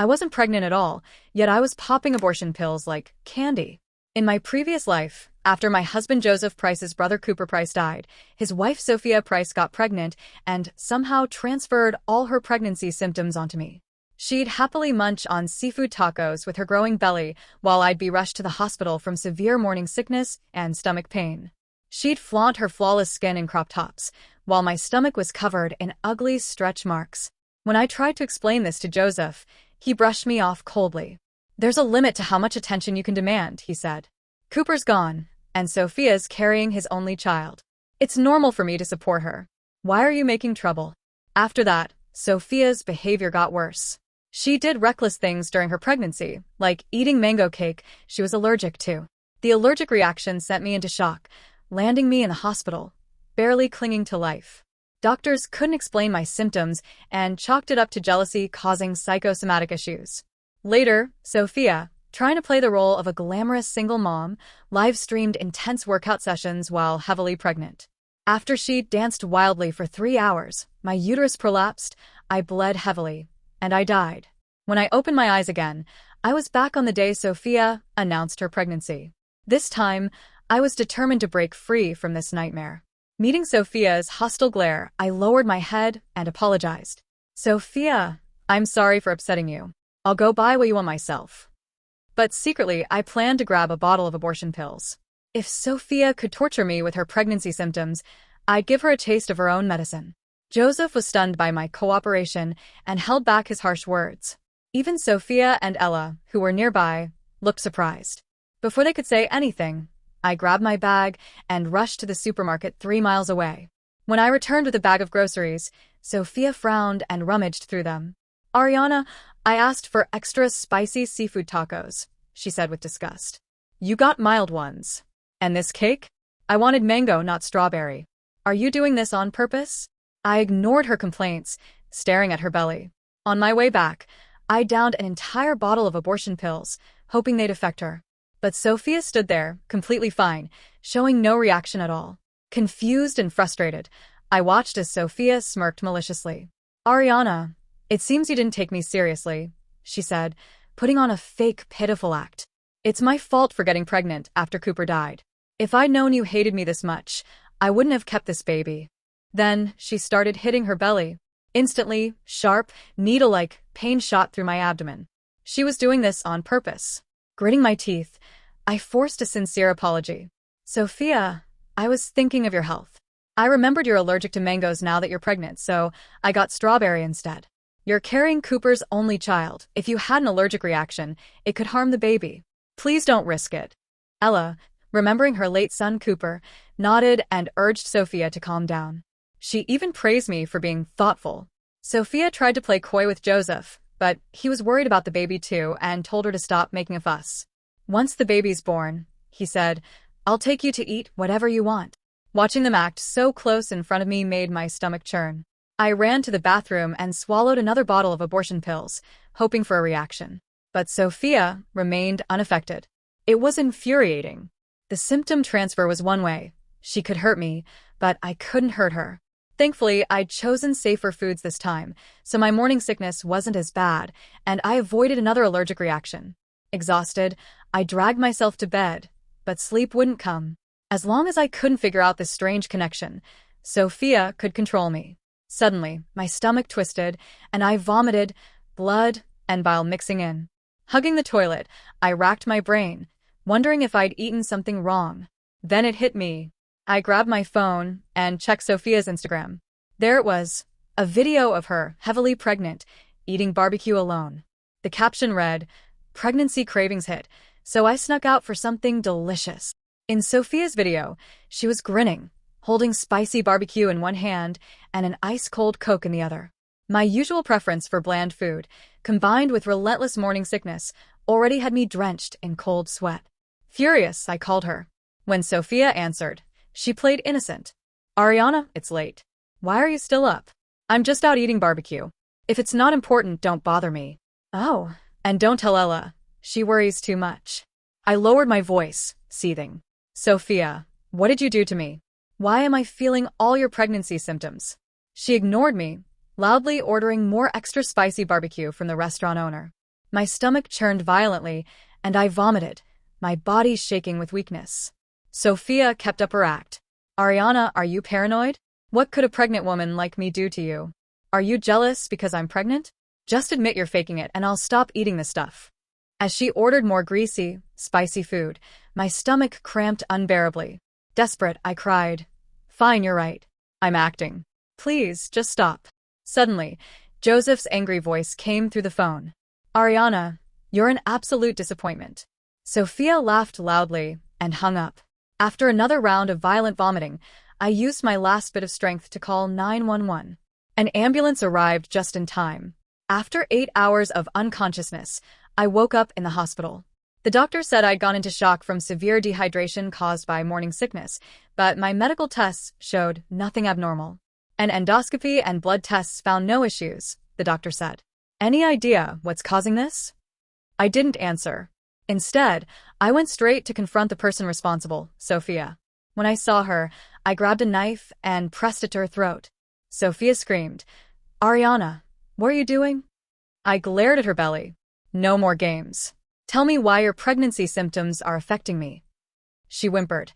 I wasn't pregnant at all, yet I was popping abortion pills like candy. In my previous life, after my husband Joseph Price's brother Cooper Price died, his wife Sophia Price got pregnant and somehow transferred all her pregnancy symptoms onto me. She'd happily munch on seafood tacos with her growing belly while I'd be rushed to the hospital from severe morning sickness and stomach pain. She'd flaunt her flawless skin in crop tops, while my stomach was covered in ugly stretch marks. When I tried to explain this to Joseph, he brushed me off coldly. "There's a limit to how much attention you can demand," he said. "Cooper's gone, and Sophia's carrying his only child. It's normal for me to support her. Why are you making trouble?" After that, Sophia's behavior got worse. She did reckless things during her pregnancy, like eating mango cake she was allergic to. The allergic reaction sent me into shock, landing me in the hospital, barely clinging to life. Doctors couldn't explain my symptoms and chalked it up to jealousy causing psychosomatic issues. Later, Sophia, trying to play the role of a glamorous single mom, live-streamed intense workout sessions while heavily pregnant. After she danced wildly for 3 hours, my uterus prolapsed, I bled heavily, and I died. When I opened my eyes again, I was back on the day Sophia announced her pregnancy. This time, I was determined to break free from this nightmare. Meeting Sophia's hostile glare, I lowered my head and apologized. "Sophia, I'm sorry for upsetting you. I'll go buy what you want myself." But secretly, I planned to grab a bottle of abortion pills. If Sophia could torture me with her pregnancy symptoms, I'd give her a taste of her own medicine. Joseph was stunned by my cooperation and held back his harsh words. Even Sophia and Ella, who were nearby, looked surprised. Before they could say anything, I grabbed my bag and rushed to the supermarket 3 miles away. When I returned with a bag of groceries, Sophia frowned and rummaged through them. "Ariana, I asked for extra spicy seafood tacos," she said with disgust. "You got mild ones. And this cake? I wanted mango, not strawberry. Are you doing this on purpose?" I ignored her complaints, staring at her belly. On my way back, I downed an entire bottle of abortion pills, hoping they'd affect her. But Sophia stood there, completely fine, showing no reaction at all. Confused and frustrated, I watched as Sophia smirked maliciously. "Ariana, it seems you didn't take me seriously," she said, putting on a fake, pitiful act. "It's my fault for getting pregnant after Cooper died. If I'd known you hated me this much, I wouldn't have kept this baby." Then she started hitting her belly. Instantly, sharp, needle-like pain shot through my abdomen. She was doing this on purpose. Gritting my teeth, I forced a sincere apology. "Sophia, I was thinking of your health. I remembered you're allergic to mangoes now that you're pregnant, so I got strawberry instead. You're carrying Cooper's only child. If you had an allergic reaction, it could harm the baby. Please don't risk it." Ella, remembering her late son Cooper, nodded and urged Sophia to calm down. She even praised me for being thoughtful. Sophia tried to play coy with Joseph, but he was worried about the baby too and told her to stop making a fuss. "Once the baby's born," he said, "I'll take you to eat whatever you want." Watching them act so close in front of me made my stomach churn. I ran to the bathroom and swallowed another bottle of abortion pills, hoping for a reaction. But Sophia remained unaffected. It was infuriating. The symptom transfer was one way. She could hurt me, but I couldn't hurt her. Thankfully, I'd chosen safer foods this time, so my morning sickness wasn't as bad, and I avoided another allergic reaction. Exhausted, I dragged myself to bed, but sleep wouldn't come. As long as I couldn't figure out this strange connection, Sophia could control me. Suddenly, my stomach twisted, and I vomited, blood and bile mixing in. Hugging the toilet, I racked my brain, wondering if I'd eaten something wrong. Then it hit me. I grabbed my phone and checked Sophia's Instagram. There it was, a video of her, heavily pregnant, eating barbecue alone. The caption read, "Pregnancy cravings hit, so I snuck out for something delicious." In Sophia's video, she was grinning, holding spicy barbecue in one hand and an ice-cold Coke in the other. My usual preference for bland food, combined with relentless morning sickness, already had me drenched in cold sweat. Furious, I called her. When Sophia answered, she played innocent. "Ariana, it's late. Why are you still up?" "I'm just out eating barbecue. If it's not important, don't bother me." "Oh, and don't tell Ella. She worries too much." I lowered my voice, seething. "Sophia, what did you do to me? Why am I feeling all your pregnancy symptoms?" She ignored me, loudly ordering more extra spicy barbecue from the restaurant owner. My stomach churned violently, and I vomited, my body shaking with weakness. Sophia kept up her act. Ariana, are you paranoid? What could a pregnant woman like me do to you? Are you jealous because I'm pregnant? Just admit you're faking it and I'll stop eating this stuff. As she ordered more greasy, spicy food, my stomach cramped unbearably. Desperate, I cried, "Fine, you're right. I'm acting. Please, just stop." Suddenly, Joseph's angry voice came through the phone. "Ariana, you're an absolute disappointment." Sophia laughed loudly and hung up. After another round of violent vomiting, I used my last bit of strength to call 911. An ambulance arrived just in time. After 8 hours of unconsciousness, I woke up in the hospital. The doctor said I'd gone into shock from severe dehydration caused by morning sickness, but my medical tests showed nothing abnormal. An endoscopy and blood tests found no issues, the doctor said. "Any idea what's causing this?" I didn't answer. Instead, I went straight to confront the person responsible, Sophia. When I saw her, I grabbed a knife and pressed it to her throat. Sophia screamed, "Ariana, what are you doing?" I glared at her belly. "No more games. Tell me why your pregnancy symptoms are affecting me." She whimpered,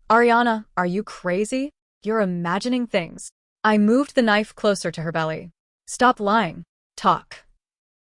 "Ariana, are you crazy? You're imagining things." I moved the knife closer to her belly. "Stop lying. Talk."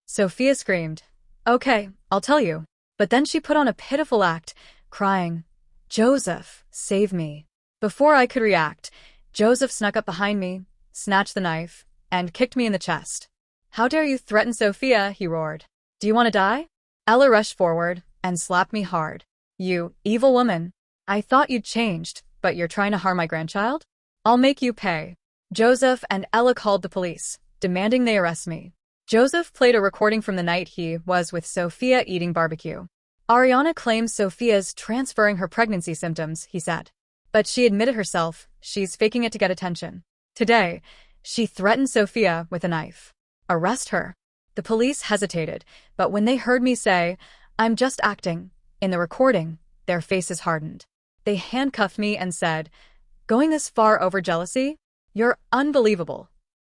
Sophia screamed, "Okay, I'll tell you." But then she put on a pitiful act, crying, "Joseph, save me." Before I could react, Joseph snuck up behind me, snatched the knife, and kicked me in the chest. "How dare you threaten Sophia?" he roared. "Do you want to die?" Ella rushed forward and slapped me hard. "You evil woman. I thought you'd changed, but you're trying to harm my grandchild? I'll make you pay." Joseph and Ella called the police, demanding they arrest me. Joseph played a recording from the night he was with Sophia eating barbecue. "Ariana claims Sophia's transferring her pregnancy symptoms," he said. "But she admitted herself she's faking it to get attention. Today, she threatened Sophia with a knife. Arrest her." The police hesitated, but when they heard me say, "I'm just acting," in the recording, their faces hardened. They handcuffed me and said, "Going this far over jealousy? You're unbelievable."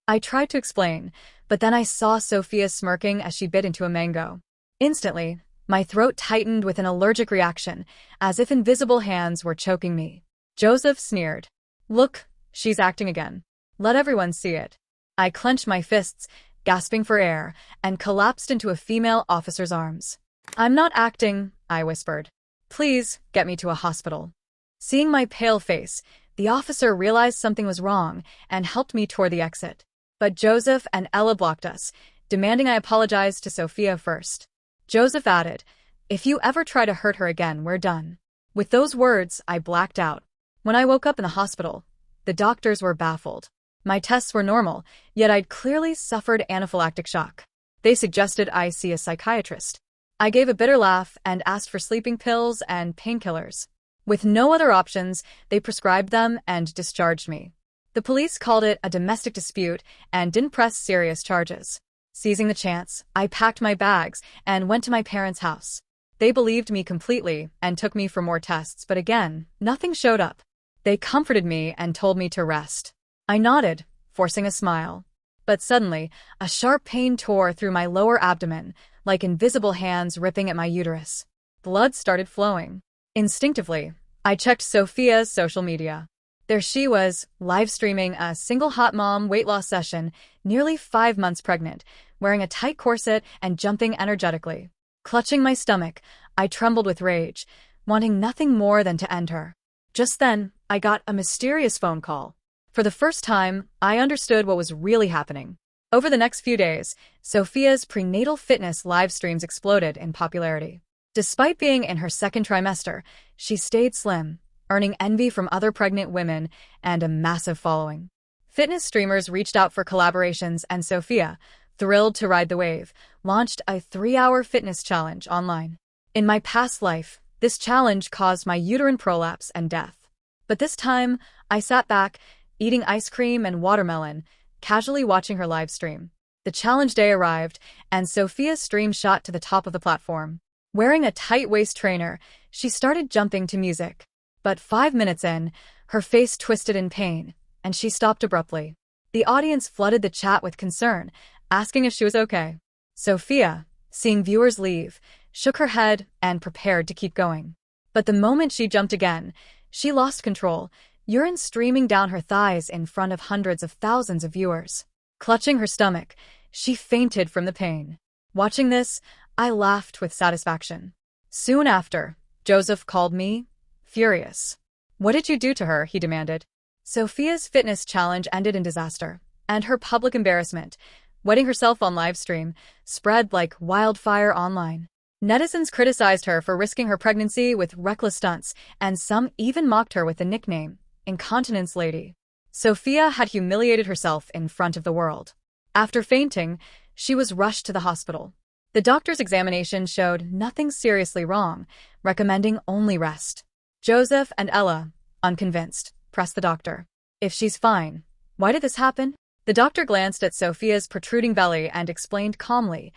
I tried to explain, but then I saw Sophia smirking as she bit into a mango. Instantly, my throat tightened with an allergic reaction, as if invisible hands were choking me. Joseph sneered. "Look, she's acting again. Let everyone see it." I clenched my fists, gasping for air, and collapsed into a female officer's arms. "I'm not acting," I whispered. "Please, get me to a hospital." Seeing my pale face, the officer realized something was wrong and helped me toward the exit. But Joseph and Ella blocked us, demanding I apologize to Sophia first. Joseph added, "If you ever try to hurt her again, we're done." With those words, I blacked out. When I woke up in the hospital, the doctors were baffled. My tests were normal, yet I'd clearly suffered anaphylactic shock. They suggested I see a psychiatrist. I gave a bitter laugh and asked for sleeping pills and painkillers. With no other options, they prescribed them and discharged me. The police called it a domestic dispute and didn't press serious charges. Seizing the chance, I packed my bags and went to my parents' house. They believed me completely and took me for more tests, but again, nothing showed up. They comforted me and told me to rest. I nodded, forcing a smile. But suddenly, a sharp pain tore through my lower abdomen, like invisible hands ripping at my uterus. Blood started flowing. Instinctively, I checked Sophia's social media. There she was, live streaming a single hot mom weight loss session, nearly 5 months pregnant, wearing a tight corset and jumping energetically. Clutching my stomach, I trembled with rage, wanting nothing more than to end her. Just then, I got a mysterious phone call. For the first time, I understood what was really happening. Over the next few days, Sophia's prenatal fitness live streams exploded in popularity. Despite being in her second trimester, she stayed slim, earning envy from other pregnant women and a massive following. Fitness streamers reached out for collaborations, and Sophia, thrilled to ride the wave, launched a 3-hour fitness challenge online. In my past life, this challenge caused my uterine prolapse and death. But this time, I sat back, eating ice cream and watermelon, casually watching her live stream. The challenge day arrived, and Sophia's stream shot to the top of the platform. Wearing a tight-waist trainer, she started jumping to music. But 5 minutes in, her face twisted in pain, and she stopped abruptly. The audience flooded the chat with concern, asking if she was okay. Sophia, seeing viewers leave, shook her head and prepared to keep going. But the moment she jumped again, she lost control, urine streaming down her thighs in front of hundreds of thousands of viewers. Clutching her stomach, she fainted from the pain. Watching this, I laughed with satisfaction. Soon after, Joseph called me, furious. "What did you do to her?" he demanded. Sophia's fitness challenge ended in disaster, and her public embarrassment, wetting herself on livestream, spread like wildfire online. Netizens criticized her for risking her pregnancy with reckless stunts, and some even mocked her with the nickname, Incontinence Lady. Sophia had humiliated herself in front of the world. After fainting, she was rushed to the hospital. The doctor's examination showed nothing seriously wrong, recommending only rest. Joseph and Ella, unconvinced, pressed the doctor. "If she's fine, why did this happen?" The doctor glanced at Sophia's protruding belly and explained calmly,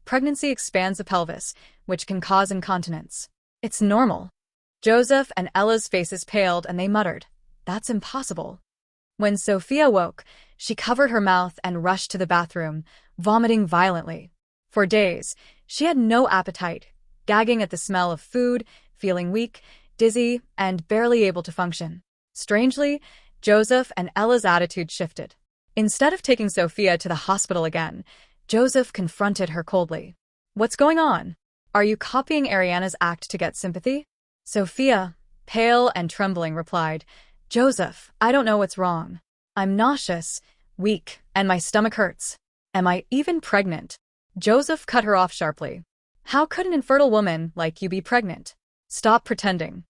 "Pregnancy expands the pelvis, which can cause incontinence. It's normal." Joseph and Ella's faces paled and they muttered, "That's impossible." When Sophia woke, she covered her mouth and rushed to the bathroom, vomiting violently. For days, she had no appetite, gagging at the smell of food, feeling weak, dizzy, and barely able to function. Strangely, Joseph and Ella's attitude shifted. Instead of taking Sophia to the hospital again, Joseph confronted her coldly. "What's going on? Are you copying Ariana's act to get sympathy?" Sophia, pale and trembling, replied, "Joseph, I don't know what's wrong. I'm nauseous, weak, and my stomach hurts. Am I even pregnant?" Joseph cut her off sharply. "How could an infertile woman like you be pregnant? Stop pretending."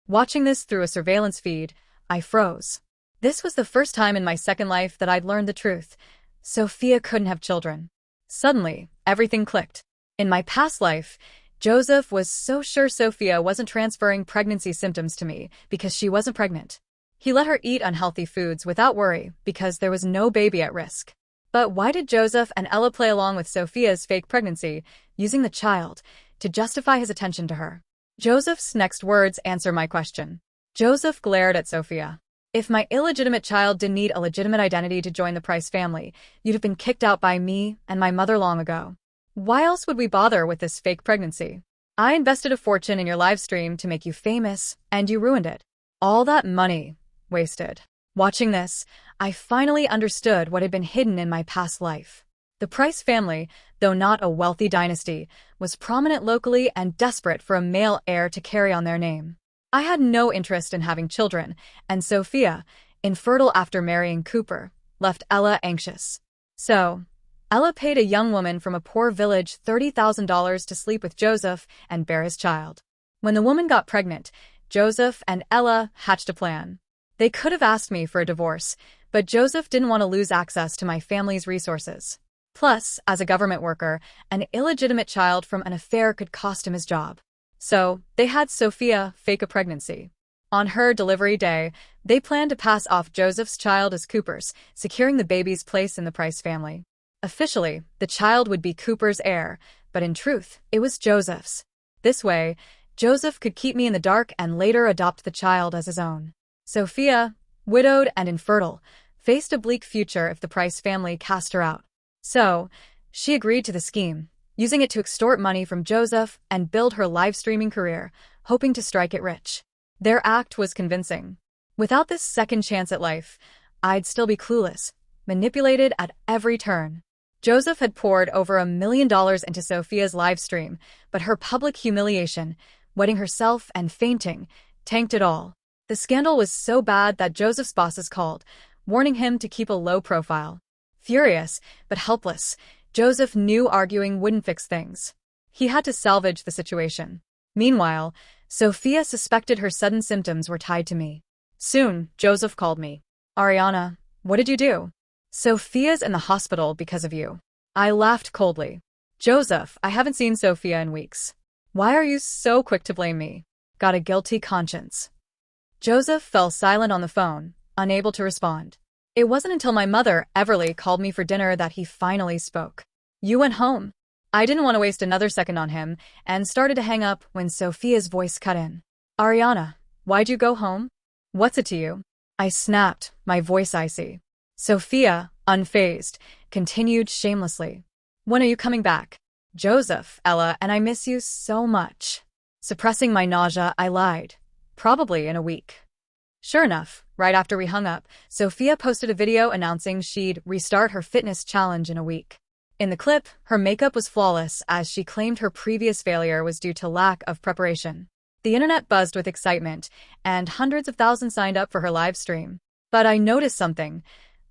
Watching this through a surveillance feed, I froze. This was the first time in my second life that I'd learned the truth. Sophia couldn't have children. Suddenly, everything clicked. In my past life, Joseph was so sure Sophia wasn't transferring pregnancy symptoms to me because she wasn't pregnant. He let her eat unhealthy foods without worry because there was no baby at risk. But why did Joseph and Ella play along with Sophia's fake pregnancy, using the child to justify his attention to her? Joseph's next words answer my question. Joseph glared at Sophia. "If my illegitimate child didn't need a legitimate identity to join the Price family, you'd have been kicked out by me and my mother long ago. Why else would we bother with this fake pregnancy? I invested a fortune in your live stream to make you famous, and you ruined it. All that money wasted." Watching this, I finally understood what had been hidden in my past life. The Price family, though not a wealthy dynasty, was prominent locally and desperate for a male heir to carry on their name. I had no interest in having children, and Sophia, infertile after marrying Cooper, left Ella anxious. So, Ella paid a young woman from a poor village $30,000 to sleep with Joseph and bear his child. When the woman got pregnant, Joseph and Ella hatched a plan. They could have asked me for a divorce, but Joseph didn't want to lose access to my family's resources. Plus, as a government worker, an illegitimate child from an affair could cost him his job. So, they had Sophia fake a pregnancy. On her delivery day, they planned to pass off Joseph's child as Cooper's, securing the baby's place in the Price family. Officially, the child would be Cooper's heir, but in truth, it was Joseph's. This way, Joseph could keep me in the dark and later adopt the child as his own. Sophia, widowed and infertile, faced a bleak future if the Price family cast her out. So, she agreed to the scheme, using it to extort money from Joseph and build her live streaming career, hoping to strike it rich. Their act was convincing. Without this second chance at life, I'd still be clueless, manipulated at every turn. Joseph had poured over $1 million into Sophia's live stream, but her public humiliation, wetting herself and fainting, tanked it all. The scandal was so bad that Joseph's bosses called, warning him to keep a low profile. Furious, but helpless, Joseph knew arguing wouldn't fix things. He had to salvage the situation. Meanwhile, Sophia suspected her sudden symptoms were tied to me. Soon, Joseph called me. "Ariana, what did you do?" "Sophia's in the hospital because of you." I laughed coldly. "Joseph, I haven't seen Sophia in weeks. Why are you so quick to blame me?" Got a guilty conscience. Joseph fell silent on the phone, unable to respond. It wasn't until my mother, Everly, called me for dinner that he finally spoke. "You went home." I didn't want to waste another second on him, and started to hang up when Sophia's voice cut in. "Ariana, why'd you go home? What's it to you?" I snapped, my voice icy. Sophia, unfazed, continued shamelessly. "When are you coming back?" Joseph, Ella, and I miss you so much. Suppressing my nausea, I lied. Probably in a week. Sure enough, right after we hung up, Sophia posted a video announcing she'd restart her fitness challenge in a week. In the clip, her makeup was flawless as she claimed her previous failure was due to lack of preparation. The internet buzzed with excitement, and hundreds of thousands signed up for her live stream. But I noticed something.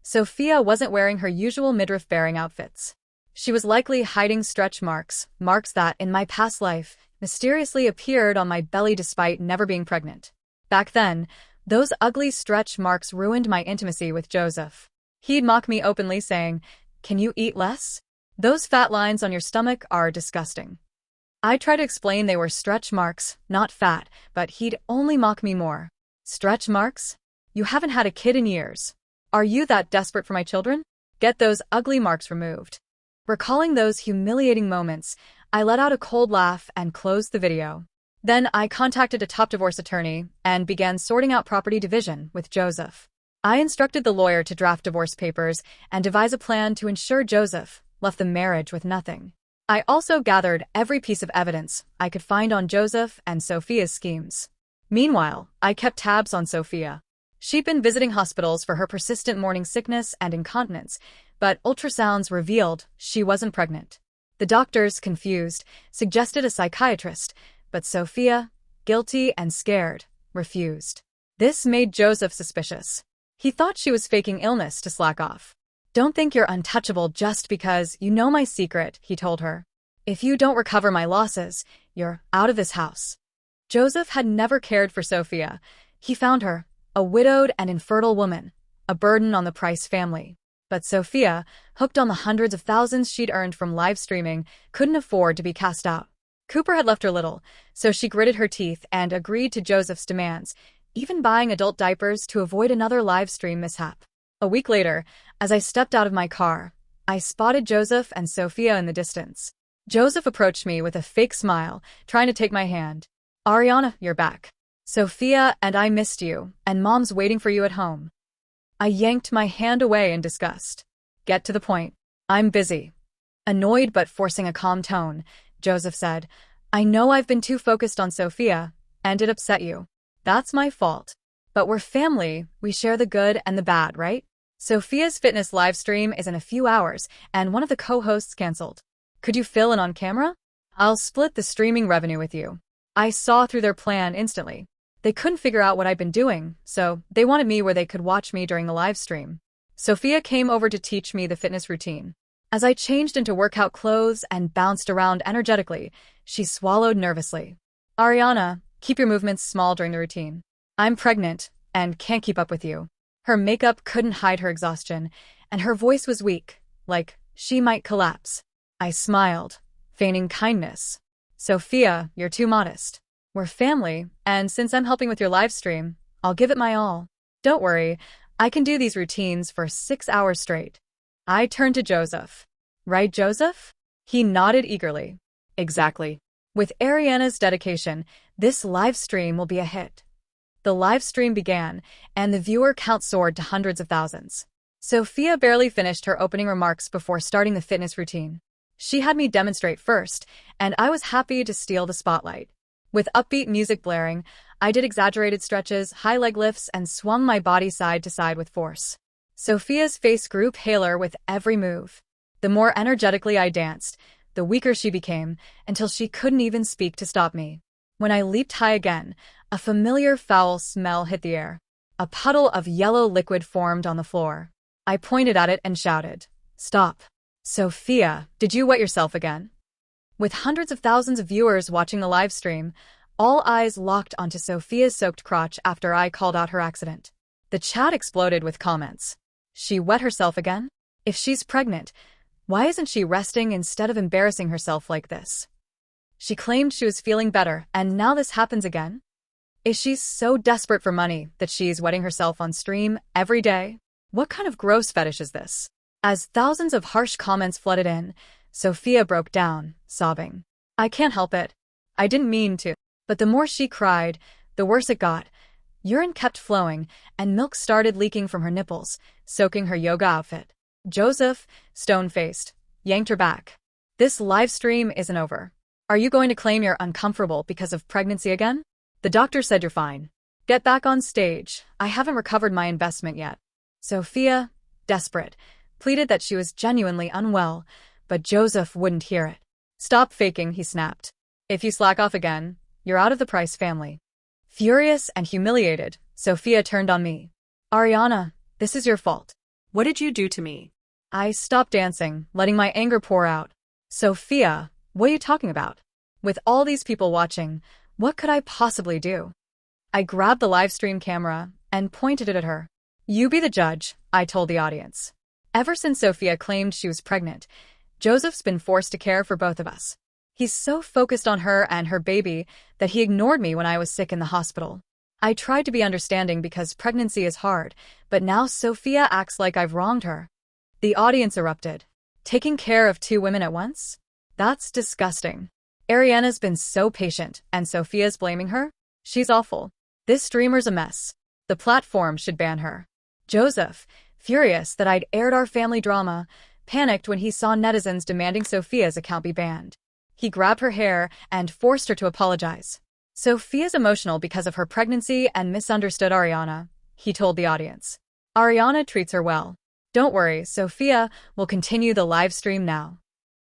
Sophia wasn't wearing her usual midriff-bearing outfits. She was likely hiding stretch marks, marks that, in my past life, mysteriously appeared on my belly despite never being pregnant. Back then, those ugly stretch marks ruined my intimacy with Joseph. He'd mock me openly saying, "Can you eat less? Those fat lines on your stomach are disgusting." I tried to explain they were stretch marks, not fat, but he'd only mock me more. Stretch marks? You haven't had a kid in years. Are you that desperate for my children? Get those ugly marks removed. Recalling those humiliating moments, I let out a cold laugh and closed the video. Then I contacted a top divorce attorney and began sorting out property division with Joseph. I instructed the lawyer to draft divorce papers and devise a plan to ensure Joseph left the marriage with nothing. I also gathered every piece of evidence I could find on Joseph and Sophia's schemes. Meanwhile, I kept tabs on Sophia. She'd been visiting hospitals for her persistent morning sickness and incontinence, but ultrasounds revealed she wasn't pregnant. The doctors, confused, suggested a psychiatrist, but Sophia, guilty and scared, refused. This made Joseph suspicious. He thought she was faking illness to slack off. "Don't think you're untouchable just because you know my secret," he told her. "If you don't recover my losses, you're out of this house." Joseph had never cared for Sophia. He found her, a widowed and infertile woman, a burden on the Price family. But Sophia, hooked on the hundreds of thousands she'd earned from live streaming, couldn't afford to be cast out. Cooper had left her little, so she gritted her teeth and agreed to Joseph's demands, even buying adult diapers to avoid another live stream mishap. A week later, as I stepped out of my car, I spotted Joseph and Sophia in the distance. Joseph approached me with a fake smile, trying to take my hand. "Ariana, you're back. Sophia and I missed you, and Mom's waiting for you at home." I yanked my hand away in disgust. "Get to the point. I'm busy." Annoyed but forcing a calm tone, Joseph said, "I know I've been too focused on Sophia, and it upset you. That's my fault. But we're family, we share the good and the bad, right? Sophia's fitness livestream is in a few hours, and one of the co-hosts canceled. Could you fill in on camera? I'll split the streaming revenue with you." I saw through their plan instantly. They couldn't figure out what I'd been doing, so they wanted me where they could watch me during the live stream. Sophia came over to teach me the fitness routine. As I changed into workout clothes and bounced around energetically, she swallowed nervously. "Ariana, keep your movements small during the routine. I'm pregnant and can't keep up with you." Her makeup couldn't hide her exhaustion, and her voice was weak, like she might collapse. I smiled, feigning kindness. "Sophia, you're too modest. We're family, and since I'm helping with your live stream, I'll give it my all. Don't worry, I can do these routines for 6 hours straight." I turned to Joseph. "Right, Joseph?" He nodded eagerly. "Exactly. With Ariana's dedication, this live stream will be a hit." The live stream began, and the viewer count soared to hundreds of thousands. Sophia barely finished her opening remarks before starting the fitness routine. She had me demonstrate first, and I was happy to steal the spotlight. With upbeat music blaring, I did exaggerated stretches, high leg lifts, and swung my body side to side with force. Sophia's face grew paler with every move. The more energetically I danced, the weaker she became, until she couldn't even speak to stop me. When I leaped high again, a familiar foul smell hit the air. A puddle of yellow liquid formed on the floor. I pointed at it and shouted, "Stop. Sophia, did you wet yourself again?" With hundreds of thousands of viewers watching the live stream, all eyes locked onto Sophia's soaked crotch after I called out her accident. The chat exploded with comments. "She wet herself again? If she's pregnant, why isn't she resting instead of embarrassing herself like this? She claimed she was feeling better, and now this happens again? Is she so desperate for money that she's wetting herself on stream every day? What kind of gross fetish is this?" As thousands of harsh comments flooded in, Sophia broke down, sobbing. "I can't help it. I didn't mean to." But the more she cried, the worse it got. Urine kept flowing, and milk started leaking from her nipples, soaking her yoga outfit. Joseph, stone-faced, yanked her back. This live stream isn't over. Are you going to claim you're uncomfortable because of pregnancy again? The doctor said you're fine. Get back on stage. I haven't recovered my investment yet. Sophia, desperate, pleaded that she was genuinely unwell, but Joseph wouldn't hear it. Stop faking, he snapped. If you slack off again, you're out of the Price family. Furious and humiliated, Sophia turned on me. Ariana, this is your fault. What did you do to me? I stopped dancing, letting my anger pour out. Sophia, what are you talking about? With all these people watching, what could I possibly do? I grabbed the live stream camera and pointed it at her. You be the judge, I told the audience. Ever since Sophia claimed she was pregnant, Joseph's been forced to care for both of us. He's so focused on her and her baby that he ignored me when I was sick in the hospital. I tried to be understanding because pregnancy is hard, but now Sophia acts like I've wronged her. The audience erupted. Taking care of two women at once? That's disgusting. Ariana's been so patient, and Sophia's blaming her? She's awful. This streamer's a mess. The platform should ban her. Joseph, furious that I'd aired our family drama, panicked when he saw netizens demanding Sophia's account be banned. He grabbed her hair and forced her to apologize. Sophia's emotional because of her pregnancy and misunderstood Ariana, he told the audience. Ariana treats her well. Don't worry, Sophia will continue the live stream now.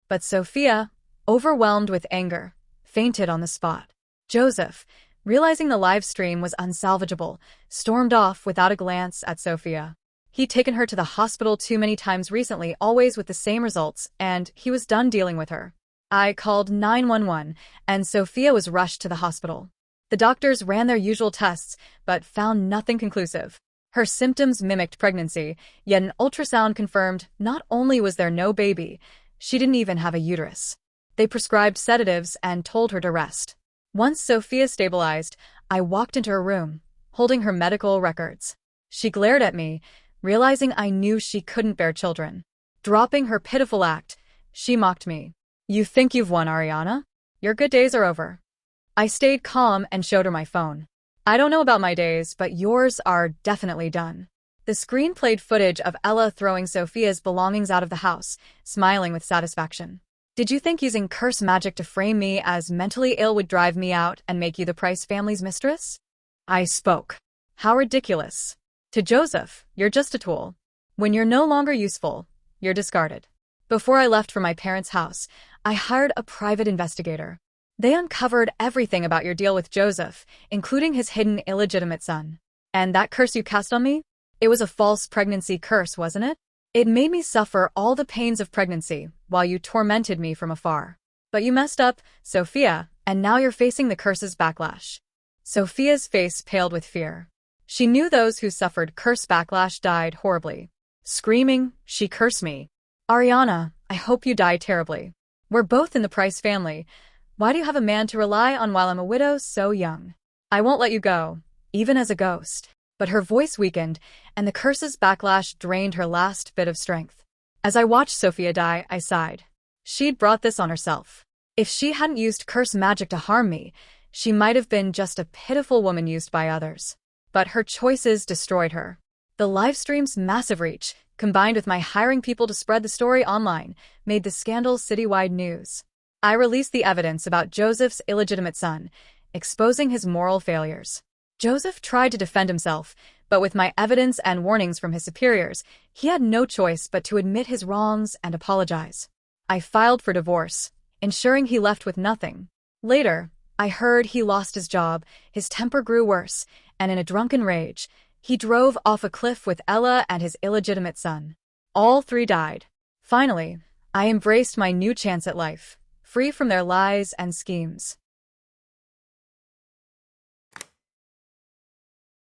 But Sophia, overwhelmed with anger, fainted on the spot. Joseph, realizing the live stream was unsalvageable, stormed off without a glance at Sophia. He'd taken her to the hospital too many times recently, always with the same results, and he was done dealing with her. I called 911, and Sophia was rushed to the hospital. The doctors ran their usual tests, but found nothing conclusive. Her symptoms mimicked pregnancy, yet an ultrasound confirmed not only was there no baby, she didn't even have a uterus. They prescribed sedatives and told her to rest. Once Sophia stabilized, I walked into her room, holding her medical records. She glared at me, realizing I knew she couldn't bear children. Dropping her pitiful act, she mocked me. You think you've won, Ariana? Your good days are over. I stayed calm and showed her my phone. I don't know about my days, but yours are definitely done. The screen played footage of Ella throwing Sophia's belongings out of the house, smiling with satisfaction. Did you think using curse magic to frame me as mentally ill would drive me out and make you the Price family's mistress? I spoke. How ridiculous. To Joseph, you're just a tool. When you're no longer useful, you're discarded. Before I left for my parents' house, I hired a private investigator. They uncovered everything about your deal with Joseph, including his hidden illegitimate son. And that curse you cast on me? It was a false pregnancy curse, wasn't it? It made me suffer all the pains of pregnancy while you tormented me from afar. But you messed up, Sophia, and now you're facing the curse's backlash. Sophia's face paled with fear. She knew those who suffered curse backlash died horribly. Screaming, she cursed me. Ariana, I hope you die terribly. We're both in the Price family. Why do you have a man to rely on while I'm a widow so young? I won't let you go, even as a ghost. But her voice weakened, and the curse's backlash drained her last bit of strength. As I watched Sophia die, I sighed. She'd brought this on herself. If she hadn't used curse magic to harm me, she might have been just a pitiful woman used by others. But her choices destroyed her. The livestream's massive reach, combined with my hiring people to spread the story online, made the scandal citywide news. I released the evidence about Joseph's illegitimate son, exposing his moral failures. Joseph tried to defend himself, but with my evidence and warnings from his superiors, he had no choice but to admit his wrongs and apologize. I filed for divorce, ensuring he left with nothing. Later, I heard he lost his job, his temper grew worse, and in a drunken rage, he drove off a cliff with Ella and his illegitimate son. All three died. Finally, I embraced my new chance at life, free from their lies and schemes.